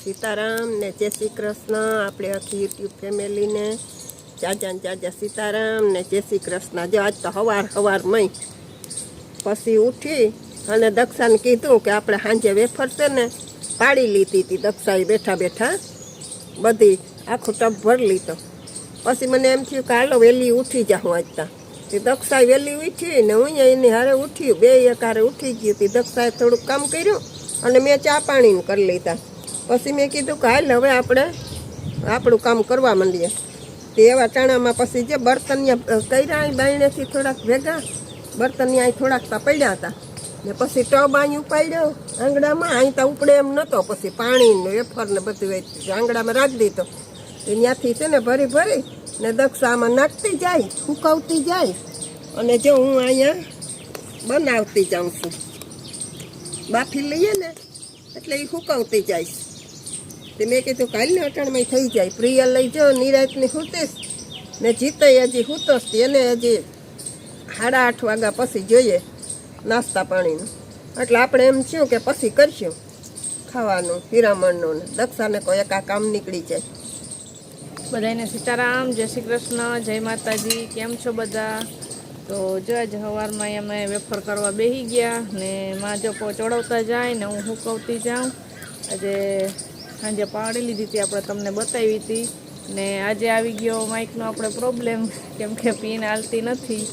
સીતારામ ને જય શ્રી કૃષ્ણ. આપણે આખી યુટ્યુબ ફેમિલીને જાજા સીતારામ ને જય શ્રી કૃષ્ણ. જો આજ તો સવારમાં પછી ઉઠી અને દક્ષાને કીધું કે આપણે સાંજે વેફર છે ને પાડી લીધી હતી. દક્ષાએ બેઠા બેઠા બધી આખું ટબ ભરી લીધો. પછી મને એમ થયું કે હાલો વહેલી ઉઠી જાઉં આજતા. તે દક્ષાએ વહેલી ઉઠી ને હું એની હારે ઉઠ્યું, બે એક હારે ઉઠી ગયું. તે દક્ષાએ થોડુંક કામ કર્યું અને મેં ચા પાણી કરી લીધા. પછી મેં કીધું કે હાલ હવે આપણે આપણું કામ કરવા માંડીએ. તે એવા ટાણામાં પછી જે બર્તનિયા કર્યા બાયણેથી થોડાક ભેગા બર્તનિયા થોડાક પડ્યા હતા ને પછી ટબ અહીં ઉપાડ્યો આંગણામાં. અહીં તો ઉપડે એમ નહોતો. પછી પાણીને વેફર ને બધું આંગણામાં રાખી દીધો. ત્યાંથી છે ને ભરી ભરી ને દક્ષામાં નાખતી જાય, ફૂંકાવતી જાય. અને જો હું અહીંયા બનાવતી જાઉં છું. બાફી લઈએ ને એટલે એ ફૂંકાવતી જાય. તે મેં કીધું કાલને અટાણમાં થઈ જાય. પ્રિય લઈ જાઓ નિરાતની સૂતીશ ને જીતે હજી સૂતોશ. એને હજી 8:30 વાગ્યા પછી જોઈએ નાસ્તા પાણીનું. એટલે આપણે એમ થયું કે પછી કરશું ખાવાનું હીરામણનું ને દક્ષાને કોઈ એકા કામ નીકળી જાય. બધાને સીતારામ, જય શ્રી કૃષ્ણ, જય માતાજી. કેમ છો બધા? તો જો આજે સવારમાં અમે વેફર કરવા બેસી ગયા ને માં જો ચોડવતા જાય ને હું હુકવતી જાઉં. આજે સાંજે પાડી લીધી હતી, આપણે તમને બતાવી હતી. ને આજે આવી ગયો માઇકનો આપણે પ્રોબ્લેમ, કેમ કે પીન હાલતી નથી.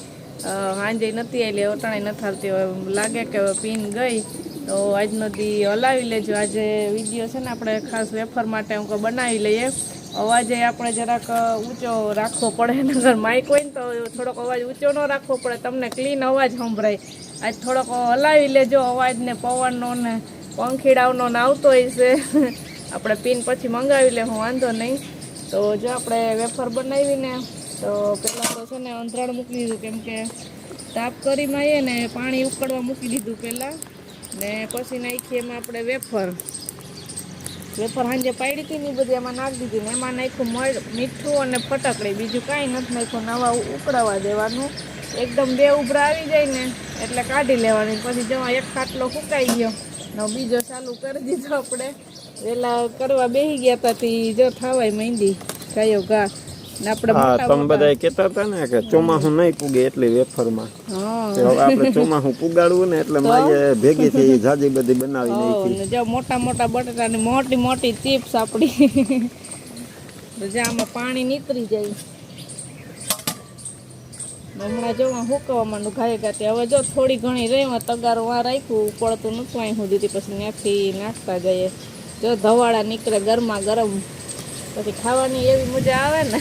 સાંજે નથી આવી, ઓટાણે નથી હાલતી. લાગે કે પીન ગઈ તો આજનો દી હલાવી લેજો. આજે વિડીયો છે ને આપણે ખાસ વેફર માટે હું બનાવી લઈએ. અવાજે આપણે જરાક ઊંચો રાખવો પડે. નગર માઇક હોય ને તો થોડોક અવાજ ઊંચો ન રાખવો પડે, તમને ક્લીન અવાજ સંભળાય. આજ થોડોક હલાવી લેજો. અવાજને પવનનો ને પંખીડાઓનો ને આવતો હોય છે. આપણે પીન પછી મંગાવી લે, હું વાંધો નહીં. તો જો આપણે વેફર બનાવીને તો પહેલાં તો છે ને અંધરાળ મૂકી દીધું, કેમ કે તાપ કરીમાં આવીએ ને પાણી ઉકળવા મૂકી દીધું પહેલાં. ને પછી નાખીએ એમાં આપણે વેફર સાંજે પાડી હતી ને બધી એમાં નાખી દીધી ને એમાં નાખ્યું મીઠું અને ફટકડી. બીજું કાંઈ નથી નાખ્યું. નવા ઉકળવા દેવાનું. એકદમ બે ઉભરા આવી જાય ને એટલે કાઢી લેવાની. પછી જેમાં એક ખાટલો ફૂંકાઈ ગયો ને બીજો ચાલુ કરી દીધો. આપણે વહેલા કરવા બેસી ગયા હતા તે જો થવાય માંડી ગાયો ઘા. તમે બધા કહેતા હતા ને કે ચોમાસું નહીં પૂગે એટલે વેફરમાં. આપણે ચોમાસું પુગાડવું ને એટલે માએ ભેગી થઈ જાજી બધી બનાવી નાખી. જો મોટા મોટા બટાટાની મોટી મોટી ચિપ્સ આપણી. આમાં પાણી નીતરી જાય. હમણાં જો હુકવા માંડું ઘાય ગાતે. હવે જો થોડી ઘણી રહી તગારો વાં રાખ્યું, પડતું નતું અહીં સુધી. પછી ત્યાંથી નાખતા જઈએ. જો ધવાડા નીકળે ગરમા ગરમ. પછી ખાવાની એવી મજા આવે ને.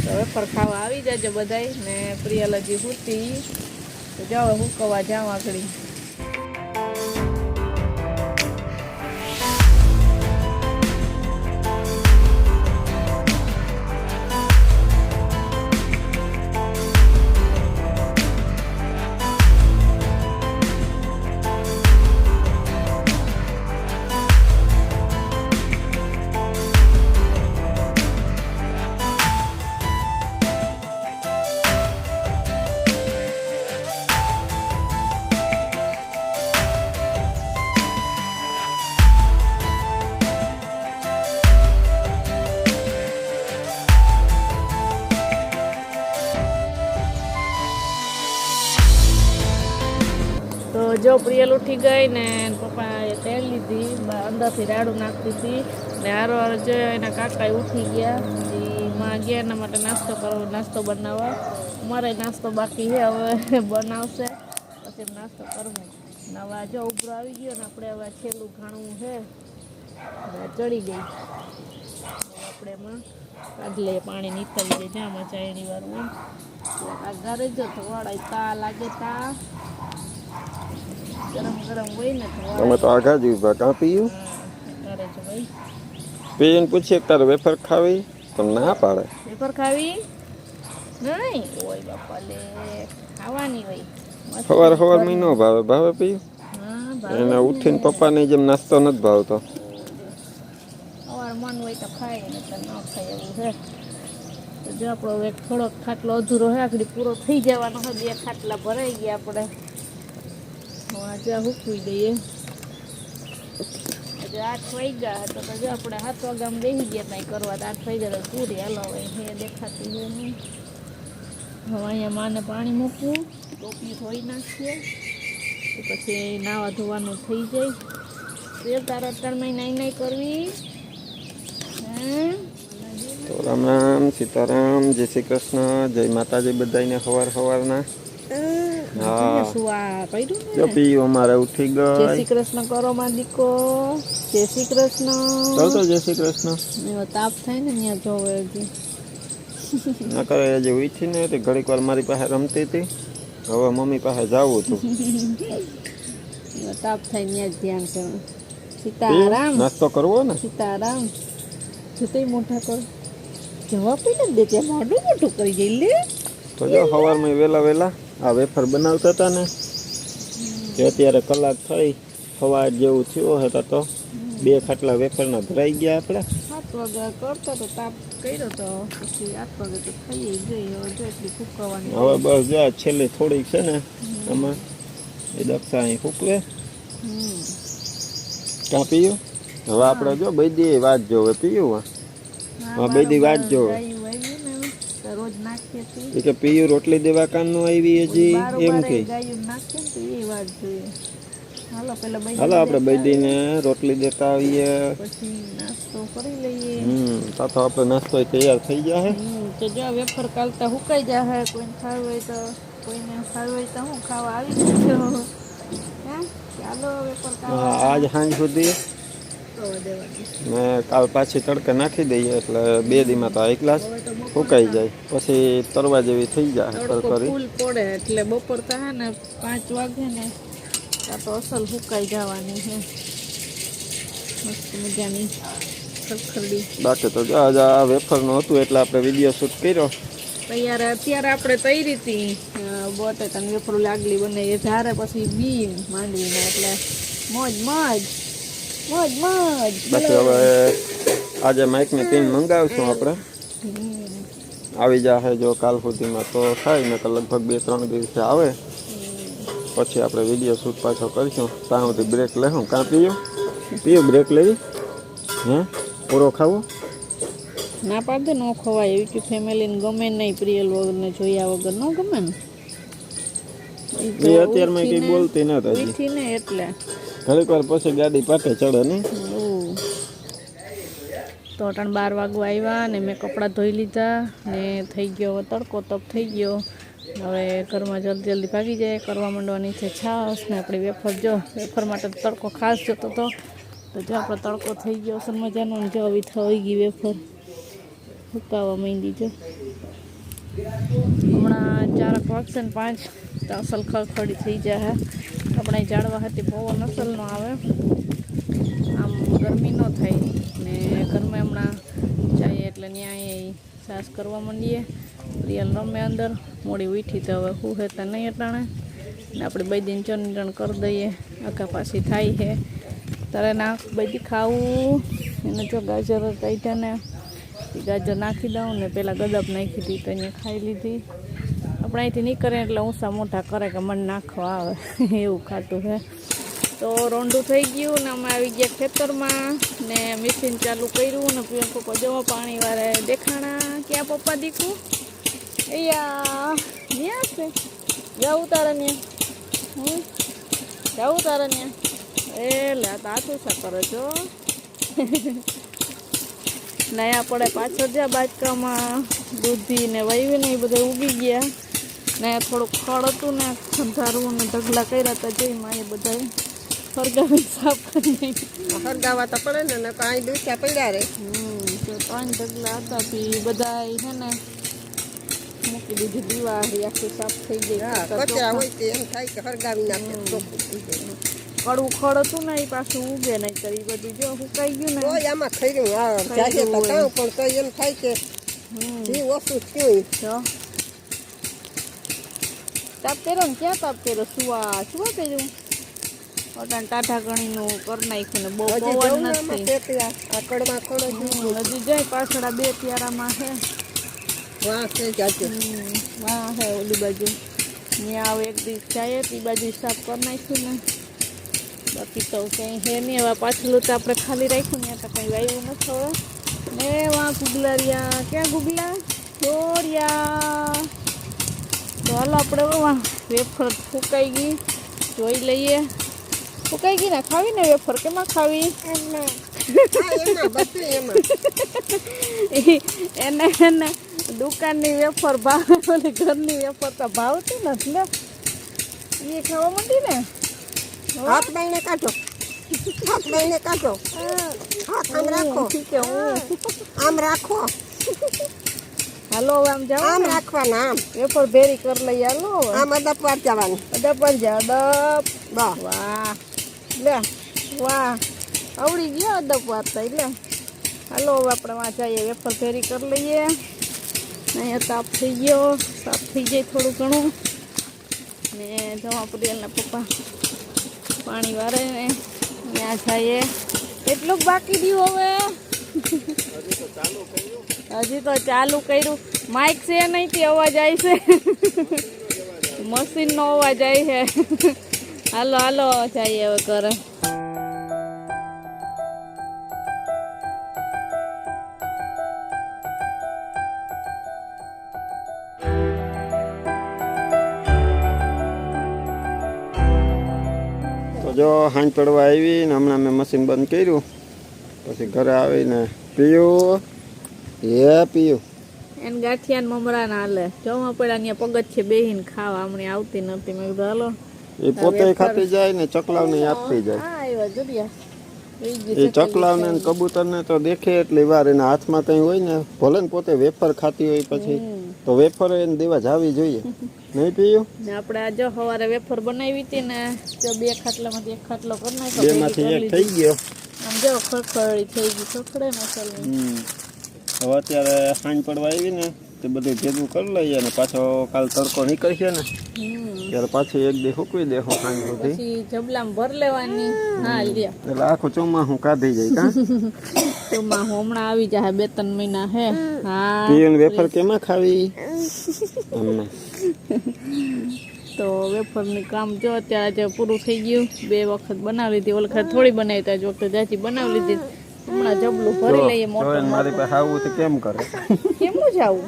તો વેફર ખાવા આવી જાજો બધાય. ને પ્રિયલજી હુતી તો જાઓ હુકવા જાઓ આગળ. તો જો પ્રિયલ ઉઠી ગઈ ને પપ્પાએ તેલ લીધી, અંદરથી રાડું નાખતી હતી ને હારો જો એના કાકા ઉઠી ગયા. માં ગયા એના માટે નાસ્તો બનાવવા. અમારે નાસ્તો બાકી છે, હવે બનાવશે પછી નાસ્તો કરવું. નવા જો ઉભરો આવી ગયો ને આપણે હવે છેલ્લું ઘાણું છે ચડી ગઈ. આપણે એમાં કાઢી લઈએ, પાણી નીકળી જાય. જ્યાં ચાયણી વાળું આ ઘરે જો થોડા તા લાગે તા ગરમ ગરમ હોય ને અમે તો આઘા જ ઉભા. કાં પીયું કરે છે ભાઈ. પીને પૂછીએ તારે વેફર ખાવી તો ના પાડે. વેફર ખાવી નહીં ઓય બાપા લે, ખાવાની હોય. સવાર મહિનો ભાવે પીયું. એને ઉઠીને પપ્પાને જેમ નાસ્તો નથી ભાવતો. સવાર મન હોય તો ખાય ને તો ન ખાય એવું છે. તો જો આપણો એક થોડોક ખાટલો અધૂરો છે, આખડી પૂરો થઈ જવાનો છે. 2 ખાટલા ભરાઈ ગયા આપણે. આજે હુકવી દઈએ. જો 8 વાગ્યા તો જો આપણે 7 વાગ્યામાં બેસી ગયા કાંઈ કરવા તો 8 વાગ્યા તો પૂરી હાલો હવે હે દેખાતી હોય નહીં. હવે અહીંયા માને પાણી મૂકવું, ટોપી ધોઈ નાખીએ તો પછી નાવા ધોવાનું થઈ જાય. તો તારા ત્રણમાં નાઈ કરવી. તો રામ રામ, સીતારામ, જય શ્રી કૃષ્ણ, જય માતાજી બધાને સવારના. હા શું આ કર્યું જો પીયું અમારે ઉઠી જય ગઈ. શ્રી કૃષ્ણ કરો માં દીકો. જય શ્રી કૃષ્ણ. ચાલતો જય શ્રી કૃષ્ણ. એવો તાપ થાય ને ત્યાં જોવે હજી ના કરે હજી ઉઠી ને તે ઘડીક વાર મારી પાસે રમતી હતી, હવે મમ્મી પાસે જાવું હતું. એવો તાપ થાય ત્યાં જ ધ્યાન કરવું. સીતારામ નાસ્તો કરવો ને. સીતારામ જુતોય મોટા કર જવાબ પડી દે ત્યાં મોઢું મોટું કરી જઈ લે. તો જો સવારમાં વેલા આ વેફર બનાવતા હતા ને તે અત્યારે કલાક થઈ સવાર જેવું થયું હે તો 2 ખાટલા વેફરના ભરાઈ ગયા આપણે. 7 વાગ્યા કરતો તો તાપ કર્યો તો પછી 8 વાગે તો થઈ ગઈ. હવે જો એટલી ફૂંકવાની હવે બસ જો આ છેલ્લી થોડીક છે ને આમાં એ દક્ષા અહીં ફૂકવે. ક્યાં પીયું? હવે આપણે જો બધી વાત જોવે પીયું. હા બધી વાત જોવે. ગાયું આવી ને તો રોજ નાખીએ છીએ. એ કે પીયું રોટલી દેવા કાનનું આવી હજી એમ કે. ગાયું નાખીએ ને તો એ વાત જોઈએ. હાલો પેલા હાલો આપણે બૈદીને રોટલી દેતા આવીએ. પછી નાસ્તો કરી લઈએ. તો આપણે નાસ્તો તૈયાર થઈ જાય. તો જો વેફર કાલતા હુકાઈ જાય. કોઈને ખાવું હોય તો કોઈને ખાવું હોય તો હું ખાવા આવી જજો. હે ચાલો વેફર ખાવા આજ સાંજ સુધી દેવાની. ને કાલ પાછી તડકે નાખી દઈએ એટલે 2 દીમાં તો એક ગ્લાસ સુકાઈ જાય, પછી તરવા જેવી થઈ જાય કરકરી. ફૂલ પડે એટલે બપોર થાય ને 5 વાગે ને ત્યાં તો અસલ સુકાઈ જવાની છે. મસ્ત મજાની ખરખરડી. બાકી તો જો આજે આ વેફરનું હતું એટલે આપણે વિડીયો શૂટ કર્યો. અત્યારે આપણે તૈરી હતી બટેટાની વેફર લાગલી બને એ ધારે પછી બી માંડવીને એટલે મોજ મોજ મોજ મોજ. બાકી હવે આજે માઇકની પિન મંગાવશું આપણે. આવી જશે જો કાલ સુધીમાં તો થાય ને લગભગ 2-3 દિવસે આવે પછી આપણે વિડીયો શૂટ પાછો કરીશું. ત્યાં સુધી બ્રેક લેશું. કાં પીયું બ્રેક લેવી? હે પૂરો ખાવો? ના પાડે ન ખવાય. યુટ્યુબ ફેમિલીને ગમે નહીં, પ્રિયલ વગરને જોયા વગર ન ગમે ને. એ અત્યારમાં કંઈ બોલતી નથી ઉઠી ને એટલે ઘડીક વાર પછી ગાડી પાટે ચડે નહીં. તો અટાણ 12 વાગવા આવ્યા ને મેં કપડાં ધોઈ લીધા ને થઈ ગયો તડકો તપ થઈ ગયો. હવે ઘરમાં જલ્દી ભાગી જાય. કરવા માંડવાની છે છાશ ને આપણી વેફર. જો વેફર માટે તડકો ખાસ જતો હતો તો જો આપણો તડકો થઈ ગયો અસલ મજાનો. જો આવી થઈ ગઈ વેફર સુકાવા માંડી. જો હમણાં 4 વાગશે ને 5 તો અસલ ખડખડી થઈ જાય. આપણે ઝાડવા હતી પવન અસલનો આવે, આમ ગરમી ન થાય ને ઘરમાં હમણાં જાય એટલે ન્યાય સાસ કરવા માંડીએ. રિયલ રમે અંદર મોડી ઉઠી તો હવે હું હેતા નહીં અટાણે ને આપણે બધી ચરણ કરી દઈએ. આખા પાછી થાય છે તારે નાખ બધી ખાવું એને. જો ગાજર કાઢ્યા ને ગાજર નાખી દઉં ને પહેલાં ગદબ નાખી હતી તો અહીંયા ખાઈ લીધી. આપણે અહીંથી નીકળે એટલે ઊંસા મોટા કરે કે મને નાખવા આવે એવું ખાતું છે. તો રોંઢું થઈ ગયું ને અમે આવી ગયા ખેતરમાં ને મશીન ચાલુ કર્યું ને પીએમ પપ્પા જવા પાણી વાળે દેખાણા. ક્યાં પપ્પા દીકું અહીંયા ન્યા છે જવું તારે ન્યા જવું તારે ન્યા એ લે તાતું શા કરે છો નયા પડે પાછળ જ્યાં બાજકામાં દૂધી ને વાવી ને એ બધા ઉગી ગયા ને થોડુંક ખડ હતું ને ખંધારું ને ઢગલા કર્યા હતા જોઈ માં એ બધા ફરગાવી સાફ કરી હરગાવા તો પડે ને કાંઈ દૂધ્યા પડ્યા રે. તો 3 ઢગલા હતા પછી બધા છે ને મૂકી દીધી દીવાળી આખી સાફ થઈ ગઈ. કચરા હોય તે એમ થાય કે હરગાવી નાખે ચોખ્ખું થઈ જાય. કડવું ખડ હતું ને એ પાછું ઉગે નહીં તો એ બધું જો સુકાઈ ગયું ને તો આમાં ખર્યું જાજે તો કાં પણ તો એમ થાય કે જે ઓછું થયું. જો તાપ પહેરો ને ક્યાં તાપ પહેરો સુવા પહેર્યું અટાણ ટાઢા ગણીનું કરી નાખ્યું ને બહુ પવન નથી. આ કડવા ખડો હજી જાય પાછળ 2 પ્યારામાં છે. વાહ છે જાજે. વાહ હે ઓલી બાજુ ત્યાં આવે એક દિવસ જાય તે બાજુ સાફ કરી નાખ્યું ને બાકી તો કંઈ હે નહીં. હવે પાછલું તો આપણે ખાલી રાખ્યું ને તો કંઈ વાવ્યું નથી હવે. ને વાં ગુગલા રહ્યા, ક્યાં ગુગલા દોર્યા. તો હાલો આપણે વાં વેફર ફૂંકાઈ ગઈ, જોઈ લઈએ. ફૂંકાઈ ગઈ ને ખાવી ને વેફર? કેમાં ખાવી? એમાં બધું એમાં. એને દુકાનની વેફર ભાવે, ઘરની વેફર તો ભાવતી નથી ને. એ ખાવા માંડી ને. હાથ બાઈને કાઢો, હાથ બાઈને કાઢો. હાથ આમ રાખો, ઠીક છે હું. આમ રાખો, હાલો હવે આમ જાઓ આમ ને. રાખવાના, આમ વેફર ભેરી કરી લઈએ. હાલો હવે આમ અદપ વાર જવાનું. અદબ પર જા, અદબ. બસ વાહ લે, વાહ આવડી ગયો અદબ વાર્તા. એટલે હાલો હવે આપણે વાં જઈએ, વેફર ભેરી કરી લઈએ. અહીંયા તાપ થઈ ગયો, સાફ થઈ જાય થોડું ઘણું. ને જવા પ્રિયલના પપ્પા પાણી વારે ને ત્યાં જઈએ. એટલું જ બાકી રહ્યું હવે. હજી તો ચાલુ કર્યું. માઇક છે નહીં તે અવાજ આવી છે. મશીનનો અવાજ આવી છે. હાલો હાલો જઈએ હવે ઘરે. તો જો હાંજ પડવા આવી ને હમણાં મેં મશીન બંધ કર્યું. પછી ઘરે આવીને પીયું, પીયું. એને ગાંઠિયા ને મમરા ના હાલે. જવા પડ્યા ત્યાં પગત છે બેહીને ખાવા. હમણાં આવતી નથી. મેં કીધું હાલો. એ પોતે ખાતી જાય ને ચકલાવને આપતી જાય. હા આવ્યા જોડિયા. એ ચકલાવને ને કબૂતરને તો દેખે એટલી વાર એના હાથમાં કંઈ હોય ને, ભલે ને પોતે વેફર ખાતી હોય પછી તો વેફર એને દેવા જાવી જોઈએ. નહીં પીયું? ને આપણે આ જો સવારે વેફર બનાવી હતી ને, જો 2 ખાટલામાંથી 1 ખાટલો કરી નાખ્યો. 2 માંથી 1 થઈ ગયો. આમ જો ખડખડી થઈ ગઈ. ખડખડે ને અસલ. હવે અત્યારે સાંજ પડવા આવી ને તે બધું ભેગું કરી લઈએ ને પાછો કાલ તડકો નીકળશે ને ત્યારે પાછી 1 દી સૂકવી દે સાંજ સુધી. પછી જબલામાં ભર લેવાની. હા લ્યો એટલે આખું ચોમાસું કાઢી જાય. કા ચોમાં હમણાં આવી જાય 2-3 મહિના હે. હા પીયું વેફર કેમાં ખાવી? અમને તો વેફરનું કામ જો અત્યારે જે પૂરું થઈ ગયું. 2 વખત બનાવી લીધી. ઓલી વખત થોડી બનાવી તો આજ વખતે જાજી બનાવી લીધી. હમણાં જબલું ભરી લઈએ મોટું. મારી પાસે આવું તો કેમ કરે? કેમું જાવું?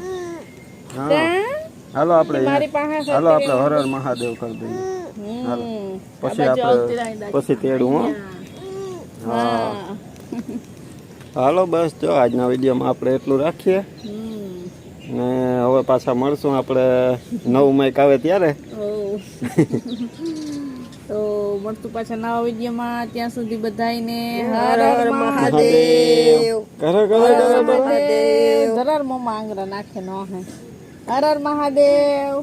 હાલો આપણે મારી પાસે હાલો આપણે હર હર મહાદેવ કરી દઈએ. હાલો પછી આપણે પછી તેડું. હો હા હાલો બસ જો આજના વિડીયોમાં આપણે એટલું રાખીએ ને હવે પાછા મળશું આપણે નવું માઈક આવે ત્યારે. તો મળતું પાછા નવા વિડીયોમાં. ત્યાં સુધી બધાને હર હર મહાદેવ. કરે ધરાર મોમાં આંગરા નાખે ન હે. હર હર મહાદેવ.